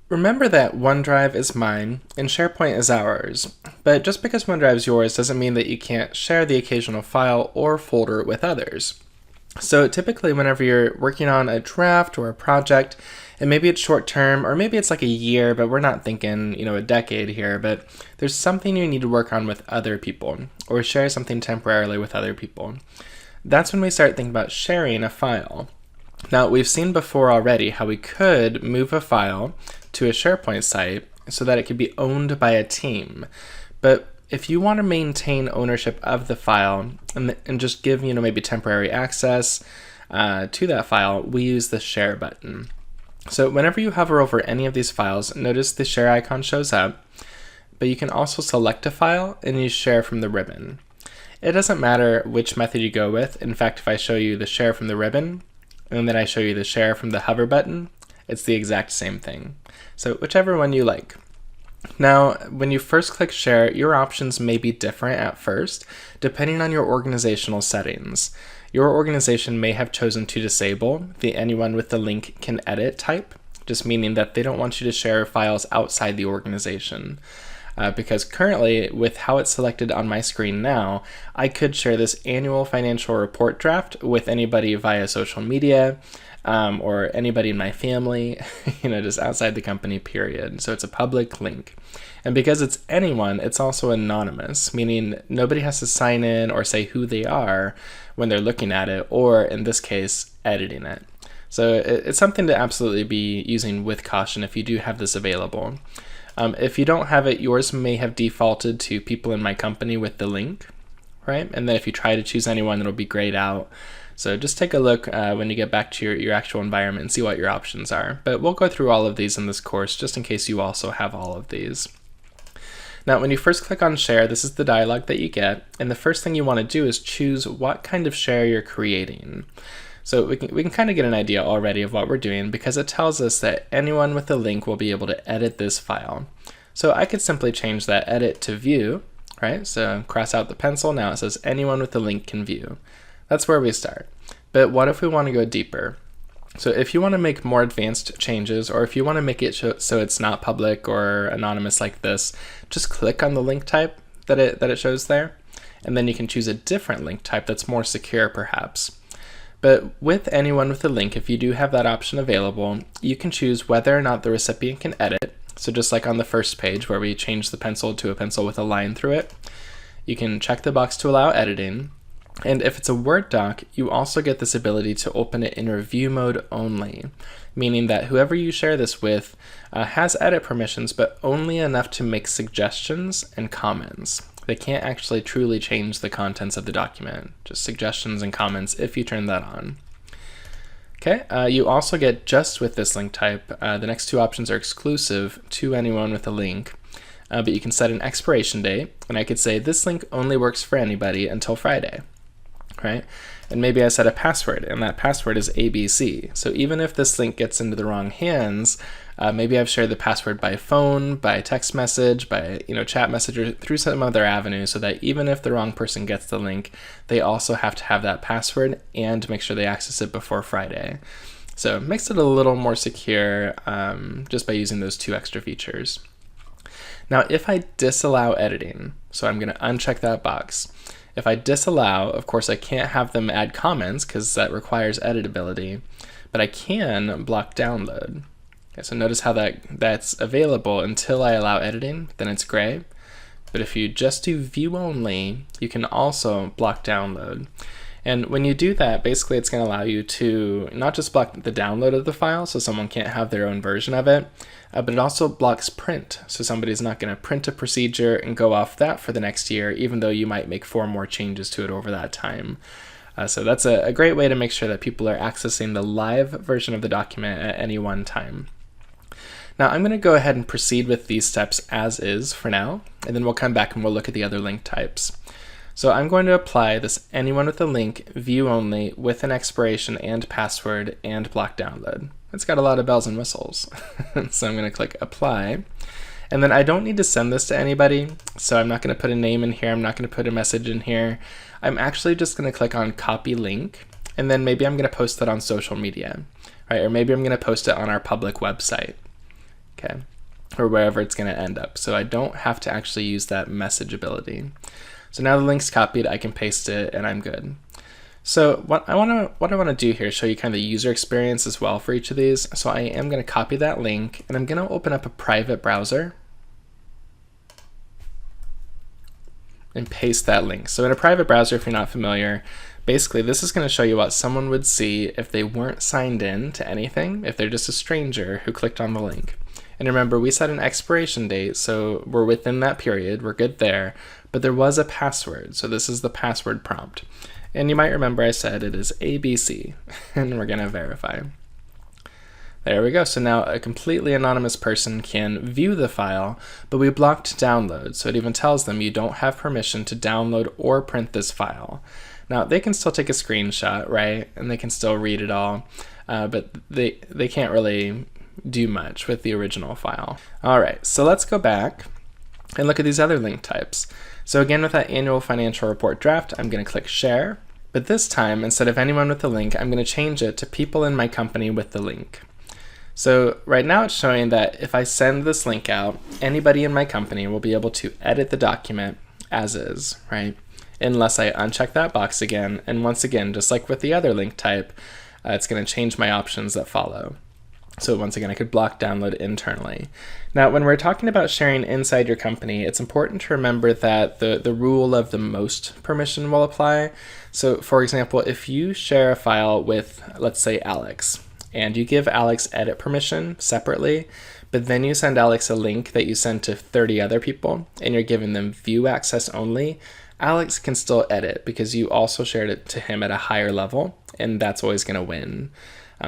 Remember that OneDrive is mine and SharePoint is ours, but just because OneDrive is yours doesn't mean that you can't share the occasional file or folder with others. So typically whenever you're working on a draft or a project, and maybe it's short term or maybe it's like a year, but we're not thinking, a decade here, but there's something you need to work on with other people or share something temporarily with other people. That's when we start thinking about sharing a file. Now, we've seen before already how we could move a file to a SharePoint site so that it could be owned by a team. But if you want to maintain ownership of the file and just give, maybe temporary access to that file, we use the share button. So whenever you hover over any of these files, notice the share icon shows up, but you can also select a file and use share from the ribbon. It doesn't matter which method you go with. In fact, if I show you the share from the ribbon, and then I show you the share from the hover button, it's the exact same thing. So whichever one you like. Now, when you first click share, your options may be different at first, depending on your organizational settings. Your organization may have chosen to disable the anyone with the link can edit type, just meaning that they don't want you to share files outside the organization. Because currently, with how it's selected on my screen now, I could share this annual financial report draft with anybody via social media or anybody in my family, just outside the company, period. So it's a public link. And because it's anyone, it's also anonymous, meaning nobody has to sign in or say who they are when they're looking at it, or in this case, editing it. So it's something to absolutely be using with caution if you do have this available. If you don't have it, yours may have defaulted to people in my company with the link, right? And then if you try to choose anyone, it'll be grayed out. So just take a look when you get back to your actual environment and see what your options are. But we'll go through all of these in this course, just in case you also have all of these. Now, when you first click on share, this is the dialog that you get. And the first thing you want to do is choose what kind of share you're creating. So we can kind of get an idea already of what we're doing because it tells us that anyone with a link will be able to edit this file. So I could simply change that edit to view, right? So cross out the pencil. Now it says anyone with a link can view. That's where we start. But what if we want to go deeper? So if you want to make more advanced changes, or if you want to make it so it's not public or anonymous like this, just click on the link type that it shows there, and then you can choose a different link type that's more secure perhaps. But with anyone with a link, if you do have that option available, you can choose whether or not the recipient can edit. So just like on the first page where we changed the pencil to a pencil with a line through it, you can check the box to allow editing. And if it's a Word doc, you also get this ability to open it in review mode only, meaning that whoever you share this with has edit permissions, but only enough to make suggestions and comments. They can't actually truly change the contents of the document, just suggestions and comments if you turn that on. Okay, you also get, just with this link type, the next two options are exclusive to anyone with a link, but you can set an expiration date, and I could say this link only works for anybody until Friday, right? And maybe I set a password, and that password is ABC. So even if this link gets into the wrong hands, maybe I've shared the password by phone, by text message, by chat message, or through some other avenue, so that even if the wrong person gets the link, they also have to have that password and make sure they access it before Friday. So it makes it a little more secure just by using those two extra features. Now, if I disallow editing, so I'm going to uncheck that box. If I disallow, of course, I can't have them add comments because that requires editability, but I can block download. Okay, so notice how that's available until I allow editing, then it's gray. But if you just do view only, you can also block download. And when you do that, basically it's going to allow you to not just block the download of the file, so someone can't have their own version of it, but it also blocks print. So somebody's not going to print a procedure and go off that for the next year, even though you might make 4 more changes to it over that time. So that's a great way to make sure that people are accessing the live version of the document at any one time. Now I'm going to go ahead and proceed with these steps as is for now, and then we'll come back and we'll look at the other link types. So I'm going to apply this anyone with a link view only with an expiration and password and block download. It's got a lot of bells and whistles. So I'm going to click apply. And then I don't need to send this to anybody, so I'm not going to put a name in here. I'm not going to put a message in here. I'm actually just going to click on copy link, and then maybe I'm going to post that on social media, right? Or maybe I'm going to post it on our public website. okay, or wherever it's going to end up. So I don't have to actually use that message ability. So now the link's copied, I can paste it, and I'm good. So what I want to do here is show you kind of the user experience as well for each of these. So I am going to copy that link, and I'm going to open up a private browser and paste that link. So in a private browser, if you're not familiar, basically this is going to show you what someone would see if they weren't signed in to anything, if they're just a stranger who clicked on the link. And remember, we set an expiration date, so we're within that period, we're good there, but there was a password, so this is the password prompt. And you might remember I said it is ABC, and we're going to verify. There we go. So now a completely anonymous person can view the file, but we blocked download, so it even tells them you don't have permission to download or print this file. Now they can still take a screenshot, right? And they can still read it all, but they can't really do much with the original file. All right, so let's go back and look at these other link types. So again, with that annual financial report draft, I'm going to click share, but this time, instead of anyone with the link, I'm going to change it to people in my company with the link. So right now it's showing that if I send this link out, anybody in my company will be able to edit the document as is, right? Unless I uncheck that box again. And once again, just like with the other link type, it's going to change my options that follow. So once again, I could block download internally. Now, when we're talking about sharing inside your company, it's important to remember that the rule of the most permission will apply. So for example, if you share a file with, let's say, Alex, and you give Alex edit permission separately, but then you send Alex a link that you send to 30 other people, and you're giving them view access only, Alex can still edit because you also shared it to him at a higher level, and that's always going to win.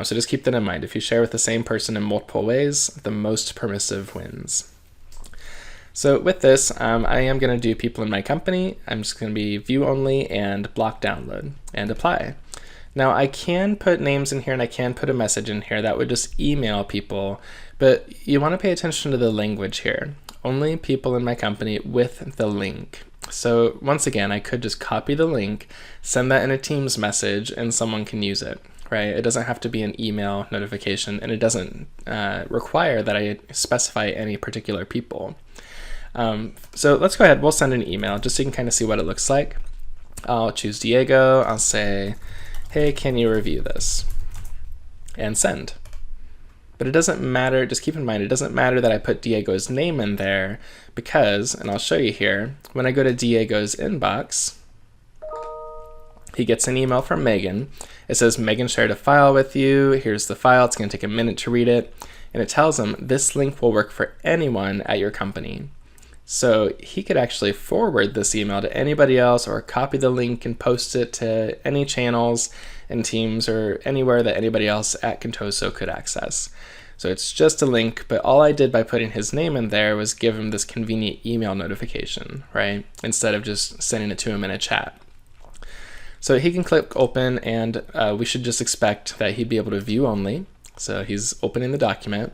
So just keep that in mind. If you share with the same person in multiple ways, the most permissive wins. So with this, I am going to do people in my company. I'm just going to be view only and block download and apply. Now I can put names in here and I can put a message in here that would just email people, but you want to pay attention to the language here. Only people in my company with the link. So once again, I could just copy the link, send that in a Teams message, and someone can use it, right? It doesn't have to be an email notification, and it doesn't require that I specify any particular people. So let's go ahead, we'll send an email just so you can kind of see what it looks like. I'll choose Diego, I'll say, hey, can you review this? And send. But it doesn't matter, just keep in mind, it doesn't matter that I put Diego's name in there because, and I'll show you here, when I go to Diego's inbox, he gets an email from Megan. It says, Megan shared a file with you. Here's the file. It's going to take a minute to read it. And it tells him this link will work for anyone at your company. So he could actually forward this email to anybody else or copy the link and post it to any channels and Teams or anywhere that anybody else at Contoso could access. So it's just a link, but all I did by putting his name in there was give him this convenient email notification, right? Instead of just sending it to him in a chat. So he can click open, and we should just expect that he'd be able to view only. So he's opening the document.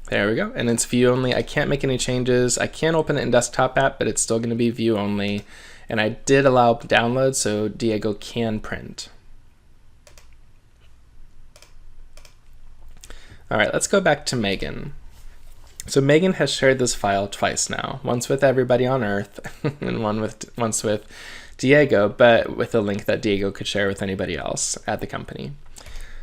There we go, and it's view only. I can't make any changes. I can open it in desktop app, but it's still going to be view only. And I did allow download, so Diego can print. All right, let's go back to Megan. So Megan has shared this file twice now, once with everybody on Earth and once with Diego, but with a link that Diego could share with anybody else at the company.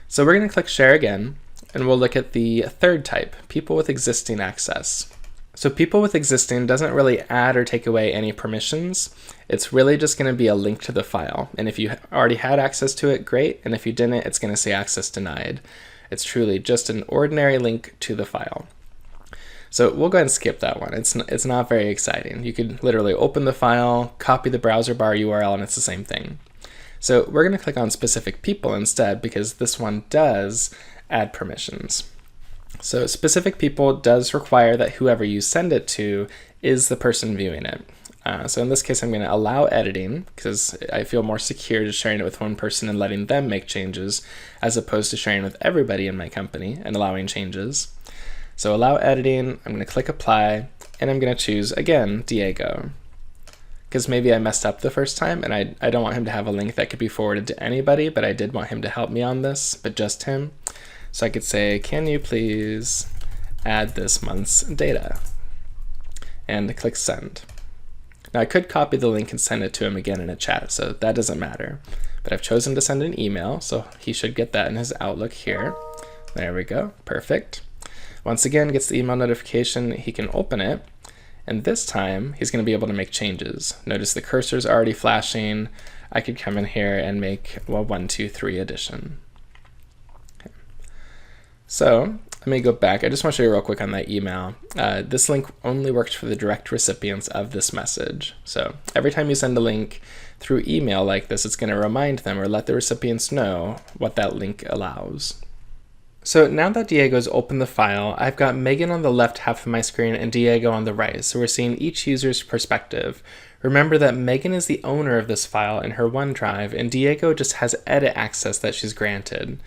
So we're going to click share again. And we'll look at the third type, people with existing access. So people with existing doesn't really add or take away any permissions. It's really just going to be a link to the file. And if you already had access to it, great. And if you didn't, it's going to say access denied. It's truly just an ordinary link to the file. So we'll go ahead and skip that one. It's not very exciting. You could literally open the file, copy the browser bar URL, and it's the same thing. So we're going to click on specific people instead because this one does add permissions. So specific people does require that whoever you send it to is the person viewing it. So in this case, I'm going to allow editing because I feel more secure just sharing it with one person and letting them make changes as opposed to sharing with everybody in my company and allowing changes. So allow editing, I'm going to click apply, and I'm going to choose, again, Diego. Because maybe I messed up the first time and I don't want him to have a link that could be forwarded to anybody, but I did want him to help me on this, but just him. So I could say, can you please add this month's data, and click send. Now I could copy the link and send it to him again in a chat, so that doesn't matter. But I've chosen to send an email, so he should get that in his Outlook here. There we go, perfect. Once again, gets the email notification, he can open it, and this time he's going to be able to make changes. Notice the cursor's already flashing. I could come in here and make a 1, 2, 3 addition. Okay. So let me go back. I just want to show you real quick on that email. This link only works for the direct recipients of this message. So every time you send a link through email like this, it's going to remind them or let the recipients know what that link allows. So now that Diego's opened the file, I've got Megan on the left half of my screen and Diego on the right, so we're seeing each user's perspective. Remember that Megan is the owner of this file in her OneDrive, and Diego just has edit access that she's granted.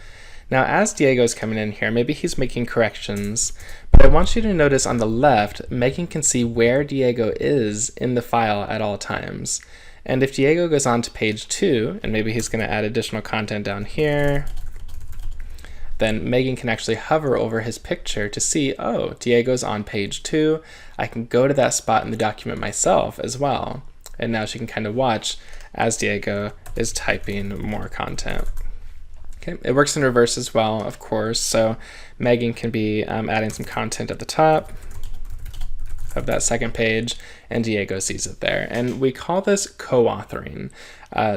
Now as Diego's coming in here, maybe he's making corrections, but I want you to notice on the left, Megan can see where Diego is in the file at all times. And if Diego goes on to page 2, and maybe he's going to add additional content down here, then Megan can actually hover over his picture to see, oh, Diego's on page 2. I can go to that spot in the document myself as well. And now she can kind of watch as Diego is typing more content. Okay, it works in reverse as well, of course. So Megan can be adding some content at the top of that second page, and Diego sees it there. And we call this co-authoring.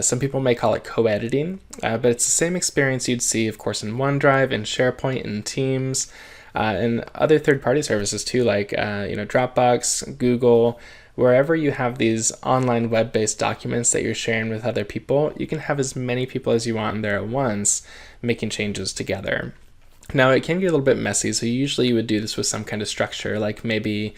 Some people may call it co-editing, but it's the same experience you'd see, of course, in OneDrive, in SharePoint, in Teams, and other third-party services too, like Dropbox, Google. Wherever you have these online web-based documents that you're sharing with other people, you can have as many people as you want in there at once making changes together. Now it can get a little bit messy, so usually you would do this with some kind of structure, like maybe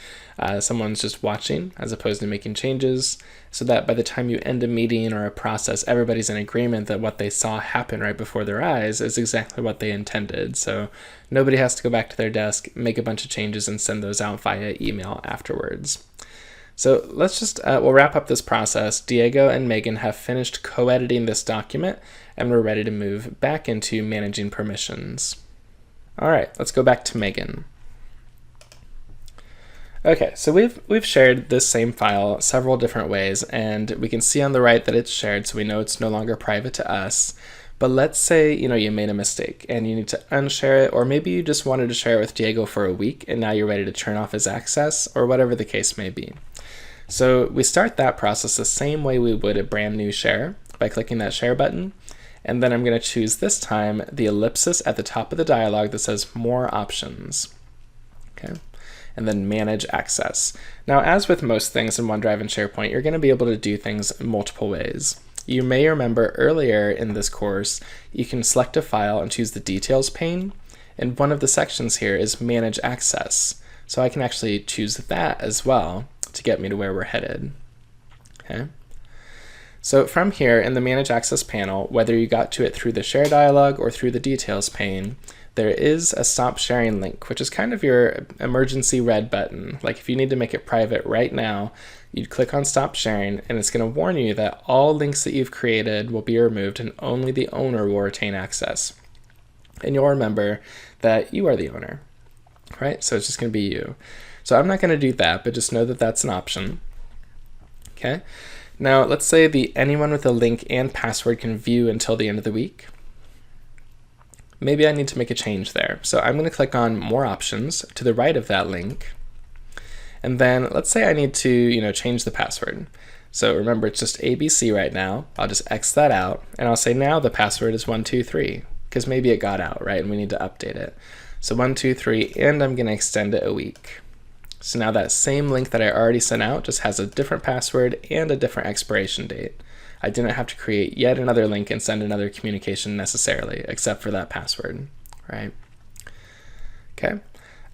someone's just watching as opposed to making changes, so that by the time you end a meeting or a process, everybody's in agreement that what they saw happen right before their eyes is exactly what they intended. So nobody has to go back to their desk, make a bunch of changes, and send those out via email afterwards. So let's just, we'll wrap up this process. Diego and Megan have finished co-editing this document, and we're ready to move back into managing permissions. All right, let's go back to Megan. Okay, so we've shared this same file several different ways, and we can see on the right that it's shared, so we know it's no longer private to us. But let's say you made a mistake and you need to unshare it, or maybe you just wanted to share it with Diego for a week and now you're ready to turn off his access, or whatever the case may be. So we start that process the same way we would a brand new share, by clicking that share button. And then I'm going to choose this time the ellipsis at the top of the dialog that says more options. Okay, and then manage access. Now, as with most things in OneDrive and SharePoint, you're going to be able to do things multiple ways. You may remember earlier in this course, you can select a file and choose the details pane. And one of the sections here is manage access. So I can actually choose that as well to get me to where we're headed. Okay. So from here in the Manage Access panel, whether you got to it through the Share dialog or through the Details pane, there is a Stop Sharing link, which is kind of your emergency red button. Like if you need to make it private right now, you'd click on Stop Sharing, and it's going to warn you that all links that you've created will be removed and only the owner will retain access. And you'll remember that you are the owner, right? So it's just going to be you. So I'm not going to do that, but just know that that's an option. Okay. Now, let's say anyone with a link and password can view until the end of the week. Maybe I need to make a change there. So I'm going to click on More Options to the right of that link. And then let's say I need to, change the password. So remember, it's just ABC right now. I'll just X that out, and I'll say now the password is 123, because maybe it got out, right? And we need to update it. So 123, and I'm going to extend it a week. So now that same link that I already sent out just has a different password and a different expiration date. I didn't have to create yet another link and send another communication necessarily, except for that password, right? Okay.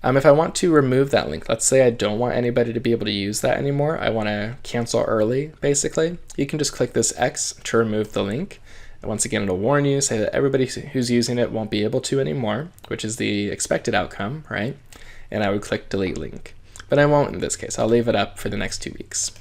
If I want to remove that link, let's say I don't want anybody to be able to use that anymore, I want to cancel early, basically, you can just click this X to remove the link. And once again, it'll warn you, say that everybody who's using it won't be able to anymore, which is the expected outcome, right? And I would click Delete Link. But I won't in this case. I'll leave it up for the next 2 weeks.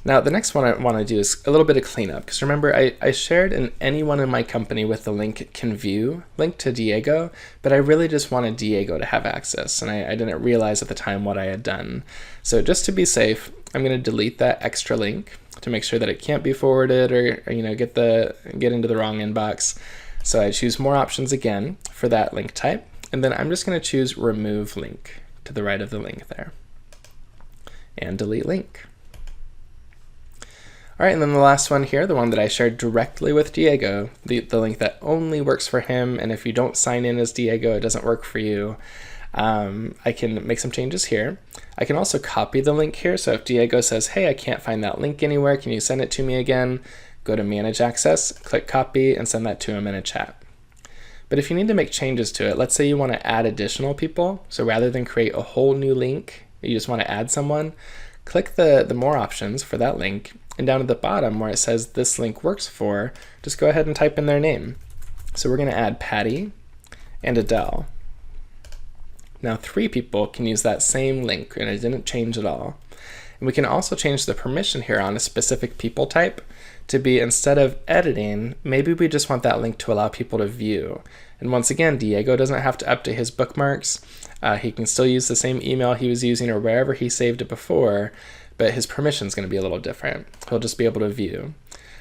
Now, the next one I want to do is a little bit of cleanup, because remember, I shared an anyone in my company with the link can view link to Diego, but I really just wanted Diego to have access, and I didn't realize at the time what I had done. So just to be safe, I'm going to delete that extra link to make sure that it can't be forwarded or get into the wrong inbox. So I choose more options again for that link type, and then I'm just going to choose remove link to the right of the link there, and delete link. All right, and then the last one here, the one that I shared directly with Diego, the link that only works for him, and if you don't sign in as Diego, it doesn't work for you. I can make some changes here. I can also copy the link here, so if Diego says, hey, I can't find that link anywhere, can you send it to me again? Go to Manage Access, click Copy, and send that to him in a chat. But if you need to make changes to it, let's say you want to add additional people, so rather than create a whole new link, you just want to add someone, click the More options for that link, and down at the bottom where it says this link works for, just go ahead and type in their name. So we're going to add Patty and Adele. Now 3 people can use that same link, and it didn't change at all. And we can also change the permission here on a specific people type to be, instead of editing, maybe we just want that link to allow people to view. And once again, Diego doesn't have to update his bookmarks. He can still use the same email he was using or wherever he saved it before, but his permission is going to be a little different. He'll just be able to view.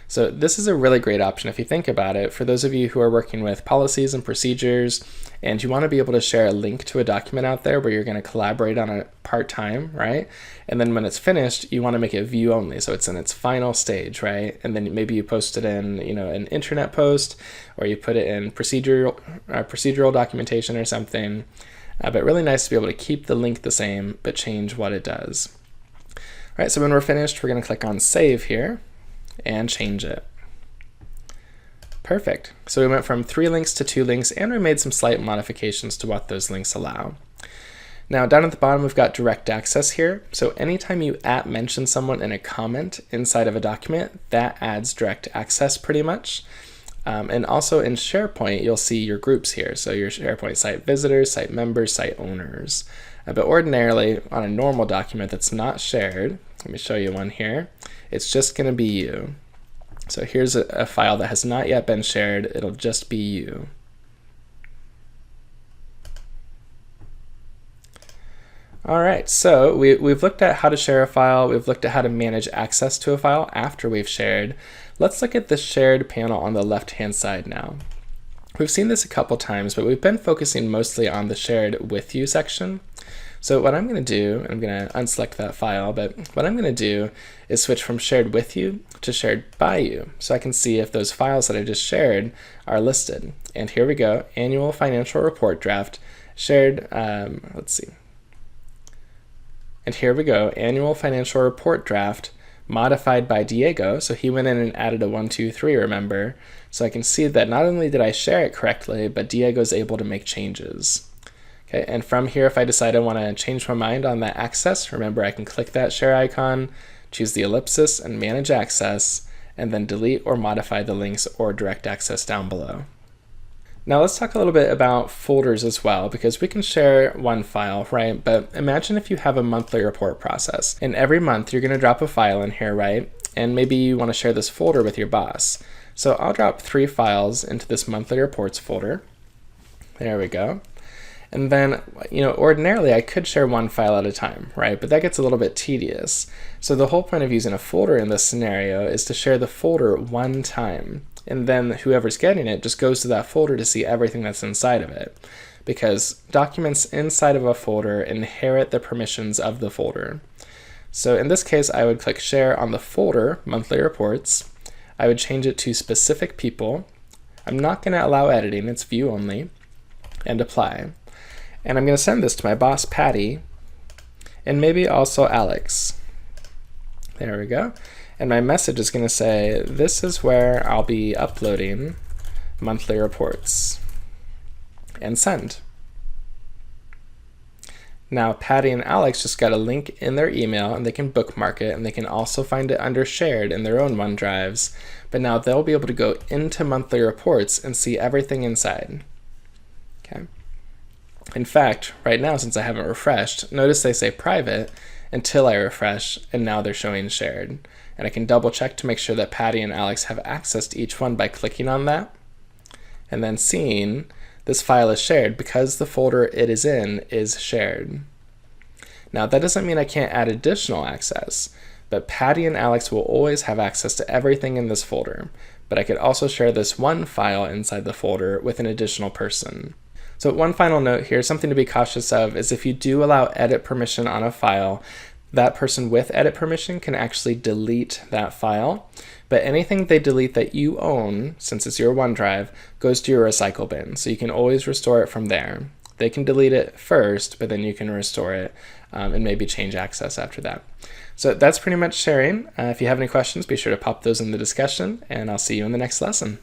So this is a really great option if you think about it. For those of you who are working with policies and procedures, and you want to be able to share a link to a document out there where you're going to collaborate on it part-time, right? And then when it's finished, you want to make it view only, so it's in its final stage, right? And then maybe you post it in, an internet post, or you put it in procedural documentation or something. But really nice to be able to keep the link the same, but change what it does. All right, so when we're finished, we're going to click on Save here and change it. Perfect. So we went from 3 links to 2 links, and we made some slight modifications to what those links allow. Now down at the bottom, we've got direct access here. So anytime you @mention someone in a comment inside of a document, that adds direct access pretty much. And also in SharePoint, you'll see your groups here. So your SharePoint site visitors, site members, site owners. But ordinarily, on a normal document that's not shared, let me show you one here, it's just going to be you. So here's a file that has not yet been shared. It'll just be you. All right, so we've looked at how to share a file. We've looked at how to manage access to a file after we've shared. Let's look at the shared panel on the left-hand side now. We've seen this a couple times, but we've been focusing mostly on the shared with you section. So what I'm going to do, I'm going to unselect that file, but what I'm going to do is switch from shared with you to shared by you, so I can see if those files that I just shared are listed. And here we go, annual financial report draft, shared, let's see. And here we go, annual financial report draft, modified by Diego, so he went in and added a 1, 2, 3, remember? So I can see that not only did I share it correctly, but Diego's able to make changes. Okay, and from here, if I decide I want to change my mind on that access, remember I can click that share icon, choose the ellipsis and manage access, and then delete or modify the links or direct access down below. Now let's talk a little bit about folders as well, because we can share one file, right? But imagine if you have a monthly report process, and every month you're going to drop a file in here, right? And maybe you want to share this folder with your boss. So I'll drop 3 files into this monthly reports folder. There we go. And then, ordinarily I could share 1 file at a time, right? But that gets a little bit tedious. So the whole point of using a folder in this scenario is to share the folder 1 time. And then whoever's getting it just goes to that folder to see everything that's inside of it. Because documents inside of a folder inherit the permissions of the folder. So in this case, I would click Share on the folder, Monthly Reports. I would change it to Specific People. I'm not going to allow editing, it's view only. And Apply. And I'm going to send this to my boss, Patty, and maybe also Alex. There we go. And my message is going to say, this is where I'll be uploading monthly reports. And send. Now, Patty and Alex just got a link in their email, and they can bookmark it, and they can also find it under shared in their own OneDrives. But now they'll be able to go into monthly reports and see everything inside. Okay. In fact, right now, since I haven't refreshed, notice they say private, until I refresh, and now they're showing shared. And I can double check to make sure that Patty and Alex have access to each one by clicking on that, and then seeing this file is shared because the folder it is in is shared. Now that doesn't mean I can't add additional access, but Patty and Alex will always have access to everything in this folder, but I could also share this one file inside the folder with an additional person. So one final note here, something to be cautious of is if you do allow edit permission on a file, that person with edit permission can actually delete that file, but anything they delete that you own, since it's your OneDrive, goes to your recycle bin, so you can always restore it from there. They can delete it first, but then you can restore it and maybe change access after that. So that's pretty much sharing. If you have any questions, be sure to pop those in the discussion, and I'll see you in the next lesson.